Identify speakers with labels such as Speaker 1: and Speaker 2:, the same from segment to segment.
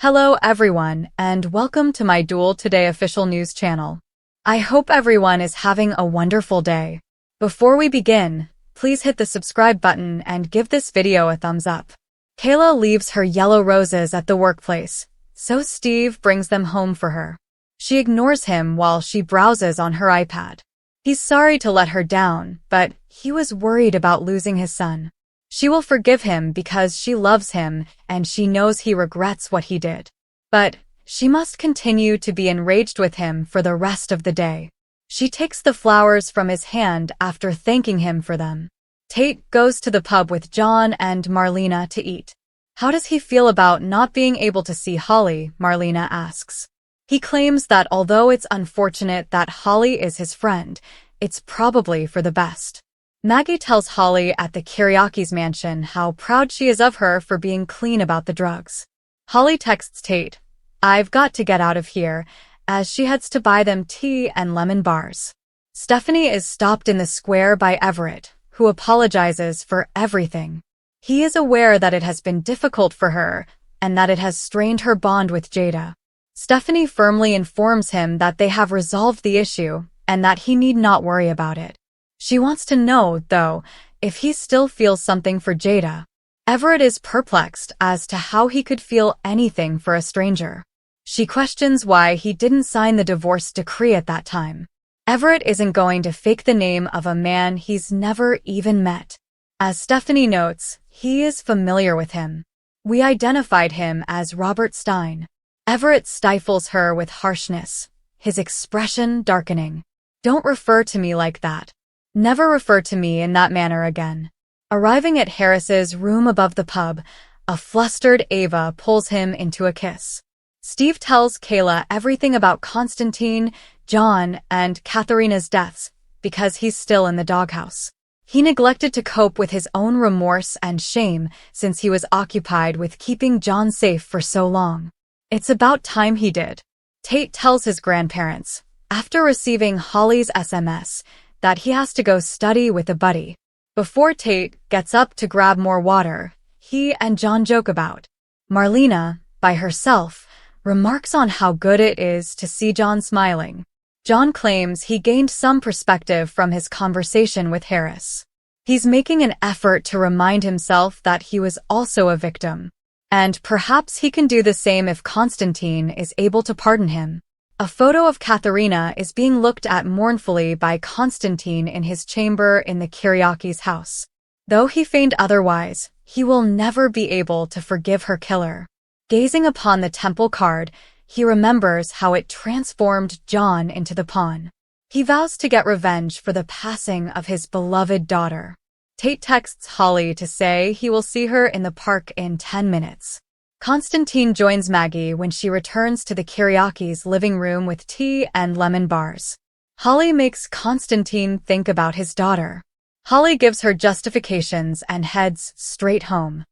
Speaker 1: Hello everyone, and welcome to my Duel Today official news channel. I hope everyone is having a wonderful day. Before we begin, please hit the subscribe button and give this video a thumbs up. Kayla leaves her yellow roses at the workplace, so Steve brings them home for her. She ignores him while she browses on her iPad. He's sorry to let her down, but he was worried about losing his son. She will forgive him because she loves him and she knows he regrets what he did. But she must continue to be enraged with him for the rest of the day. She takes the flowers from his hand after thanking him for them. Tate goes to the pub with John and Marlena to eat. How does he feel about not being able to see Holly? Marlena asks. He claims that although it's unfortunate that Holly is his friend, it's probably for the best. Maggie tells Holly at the Kiriakis mansion how proud she is of her for being clean about the drugs. Holly texts Tate, "I've got to get out of here," as she heads to buy them tea and lemon bars. Stephanie is stopped in the square by Everett, who apologizes for everything. He is aware that it has been difficult for her and that it has strained her bond with Jada. Stephanie firmly informs him that they have resolved the issue and that he need not worry about it. She wants to know, though, if he still feels something for Jada. Everett is perplexed as to how he could feel anything for a stranger. She questions why he didn't sign the divorce decree at that time. Everett isn't going to fake the name of a man he's never even met. As Stephanie notes, he is familiar with him. "We identified him as Robert Stein." Everett stifles her with harshness, his expression darkening. "Don't refer to me like that. Never refer to me in that manner again." Arriving at Harris's room above the pub, a flustered Ava pulls him into a kiss. Steve tells Kayla everything about Constantine, John, and Katharina's deaths because he's still in the doghouse. He neglected to cope with his own remorse and shame since he was occupied with keeping John safe for so long. It's about time he did. Tate tells his grandparents, after receiving Holly's SMS, that he has to go study with a buddy. Before Tate gets up to grab more water, he and John joke about. Marlena, by herself, remarks on how good it is to see John smiling. John claims he gained some perspective from his conversation with Harris. He's making an effort to remind himself that he was also a victim. And perhaps he can do the same if Constantine is able to pardon him. A photo of Katharina is being looked at mournfully by Constantine in his chamber in the Kiriakis' house. Though he feigned otherwise, he will never be able to forgive her killer. Gazing upon the temple card, he remembers how it transformed John into the pawn. He vows to get revenge for the passing of his beloved daughter. Tate texts Holly to say he will see her in the park in 10 minutes. Constantine joins Maggie when she returns to the Kiriakis' living room with tea and lemon bars. Holly makes Constantine think about his daughter. Holly gives her justifications and heads straight home.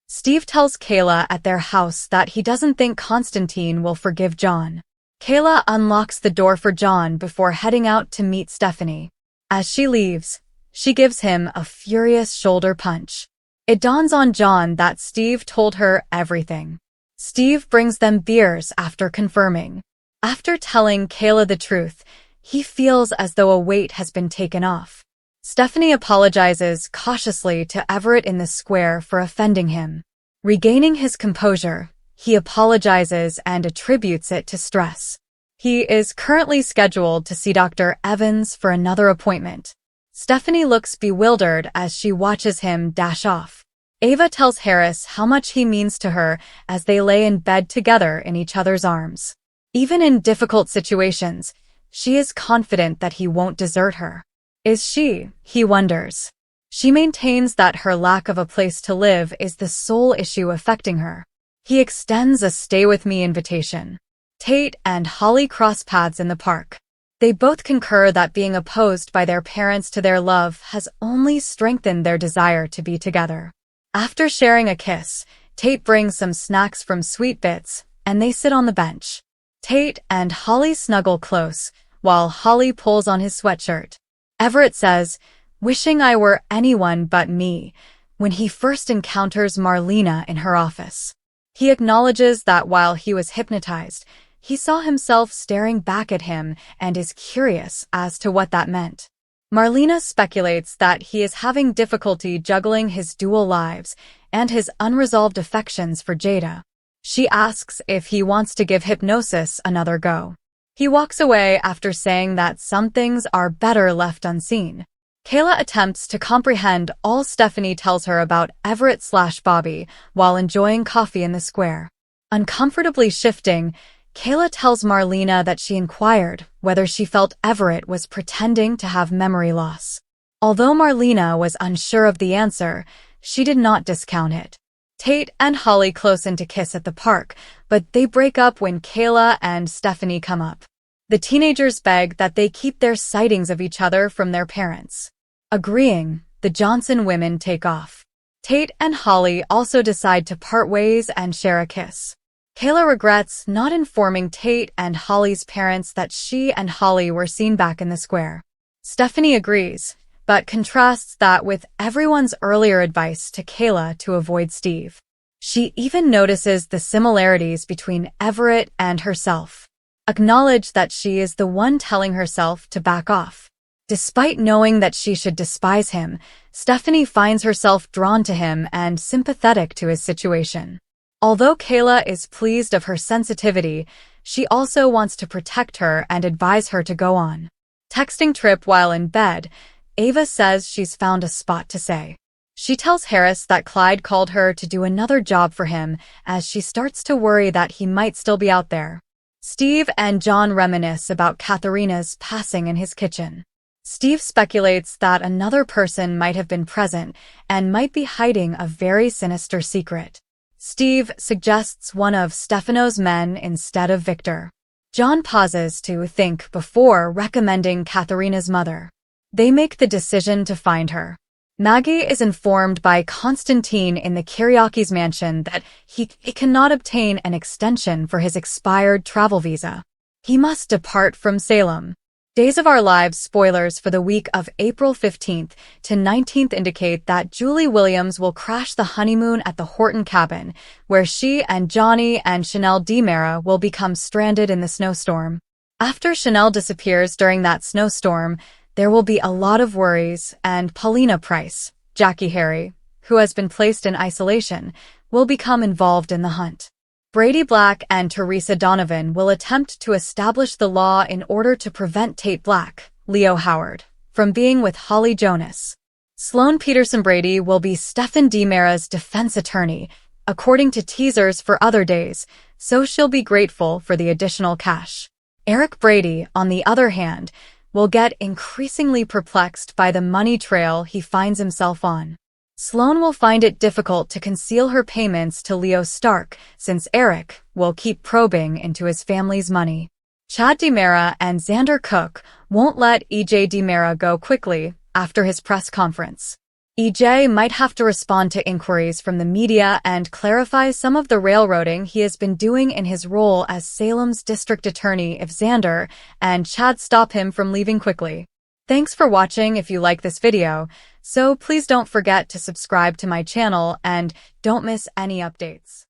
Speaker 1: Steve tells Kayla at their house that he doesn't think Constantine will forgive John. Kayla unlocks the door for John before heading out to meet Stephanie. As she leaves, she gives him a furious shoulder punch. It dawns on John that Steve told her everything. Steve brings them beers after confirming. After telling Kayla the truth, he feels as though a weight has been taken off. Stephanie apologizes cautiously to Everett in the square for offending him. Regaining his composure, he apologizes and attributes it to stress. He is currently scheduled to see Dr. Evans for another appointment. Stephanie looks bewildered as she watches him dash off. Ava tells Harris how much he means to her as they lay in bed together in each other's arms. Even in difficult situations, she is confident that he won't desert her. Is she? He wonders. She maintains that her lack of a place to live is the sole issue affecting her. He extends a stay with me invitation. Tate and Holly cross paths in the park. They both concur that being opposed by their parents to their love has only strengthened their desire to be together. After sharing a kiss, Tate brings some snacks from Sweet Bits, and they sit on the bench. Tate and Holly snuggle close, while Holly pulls on his sweatshirt. Everett says, "Wishing I were anyone but me," when he first encounters Marlena in her office. He acknowledges that while he was hypnotized, he saw himself staring back at him and is curious as to what that meant. Marlena speculates that he is having difficulty juggling his dual lives and his unresolved affections for Jada. She asks if he wants to give hypnosis another go. He walks away after saying that some things are better left unseen. Kayla attempts to comprehend all Stephanie tells her about Everett/Bobby while enjoying coffee in the square. Uncomfortably shifting, Kayla tells Marlena that she inquired whether she felt Everett was pretending to have memory loss. Although Marlena was unsure of the answer, she did not discount it. Tate and Holly close in to kiss at the park, but they break up when Kayla and Stephanie come up. The teenagers beg that they keep their sightings of each other from their parents. Agreeing, the Johnson women take off. Tate and Holly also decide to part ways and share a kiss. Kayla regrets not informing Tate and Holly's parents that she and Holly were seen back in the square. Stephanie agrees, but contrasts that with everyone's earlier advice to Kayla to avoid Steve. She even notices the similarities between Everett and herself. Acknowledge that she is the one telling herself to back off. Despite knowing that she should despise him, Stephanie finds herself drawn to him and sympathetic to his situation. Although Kayla is pleased of her sensitivity, she also wants to protect her and advise her to go on. Texting Trip while in bed, Ava says she's found a spot to say. She tells Harris that Clyde called her to do another job for him as she starts to worry that he might still be out there. Steve and John reminisce about Katharina's passing in his kitchen. Steve speculates that another person might have been present and might be hiding a very sinister secret. Steve suggests one of Stefano's men instead of Victor. John pauses to think before recommending Katharina's mother. They make the decision to find her. Maggie is informed by Constantine in the Kiriakis mansion that he cannot obtain an extension for his expired travel visa. He must depart from Salem. Days of Our Lives spoilers for the week of April 15th to 19th indicate that Julie Williams will crash the honeymoon at the Horton cabin, where she and Johnny and Chanel DiMera will become stranded in the snowstorm. After Chanel disappears during that snowstorm, there will be a lot of worries, and Paulina Price, Jackie Harry, who has been placed in isolation, will become involved in the hunt. Brady Black and Teresa Donovan will attempt to establish the law in order to prevent Tate Black, Leo Howard, from being with Holly Jonas. Sloan Peterson Brady will be Stephen DiMera's defense attorney, according to teasers for other days, so she'll be grateful for the additional cash. Eric Brady, on the other hand, will get increasingly perplexed by the money trail he finds himself on. Sloan will find it difficult to conceal her payments to Leo Stark, since Eric will keep probing into his family's money. Chad DiMera and Xander Cook won't let EJ DiMera go quickly after his press conference. EJ might have to respond to inquiries from the media and clarify some of the railroading he has been doing in his role as Salem's district attorney if Xander and Chad stop him from leaving quickly. Thanks for watching. If you like this video, so please don't forget to subscribe to my channel and don't miss any updates.